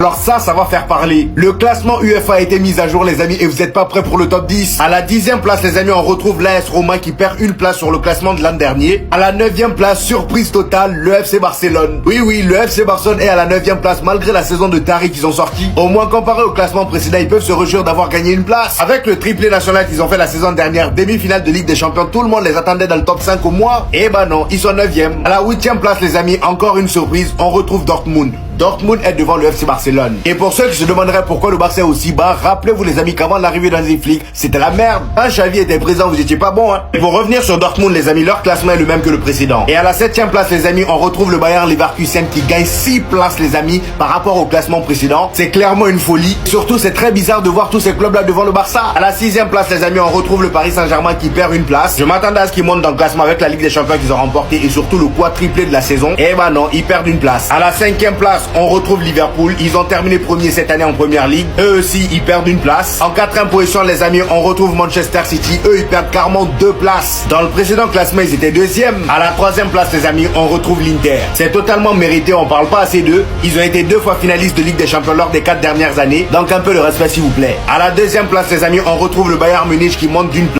Alors ça va faire parler. Le classement UEFA a été mis à jour les amis et vous n'êtes pas prêts pour le top 10. À la 10e place les amis, on retrouve l'AS Roma qui perd une place sur le classement de l'an dernier. À la 9e place, surprise totale, le FC Barcelone. Oui, le FC Barcelone est à la 9e place malgré la saison de taré qu'ils ont sorti. Au moins comparé au classement précédent, ils peuvent se réjouir d'avoir gagné une place. Avec le triplé national qu'ils ont fait la saison dernière, demi-finale de Ligue des Champions, tout le monde les attendait dans le top 5 au moins. Eh ben non, ils sont 9e. À la 8e place les amis, encore une surprise, on retrouve Dortmund. Dortmund est devant le FC Barcelone. Et pour ceux qui se demanderaient pourquoi le Barça est aussi bas, rappelez-vous les amis qu'avant l'arrivée d'Hansi Flick, c'était la merde. Quand Xavi était présent, vous étiez pas bon hein. Et pour revenir sur Dortmund les amis, leur classement est le même que le précédent. Et à la 7e place les amis, on retrouve le Bayern Leverkusen qui gagne 6 places les amis par rapport au classement précédent. C'est clairement une folie. Surtout c'est très bizarre de voir tous ces clubs là devant le Barça. À la 6e place les amis, on retrouve le Paris Saint-Germain qui perd une place. Je m'attendais à ce qu'ils montent dans le classement avec la Ligue des Champions qu'ils ont remporté et surtout le quadruplé de la saison. Et ben non, ils perdent une place. À la 5e place, on retrouve Liverpool. Ils ont terminé premier cette année en première ligue. Eux aussi, ils perdent une place. En 4e position, les amis, on retrouve Manchester City. Eux, ils perdent carrément 2 places. Dans le précédent classement, ils étaient 2e. À la 3e place, les amis, on retrouve l'Inter. C'est totalement mérité, on parle pas assez d'eux. Ils ont été 2 fois finalistes de Ligue des Champions lors des 4 dernières années. Donc un peu de respect, s'il vous plaît. À la 2e place, les amis, on retrouve le Bayern Munich qui monte d'une place.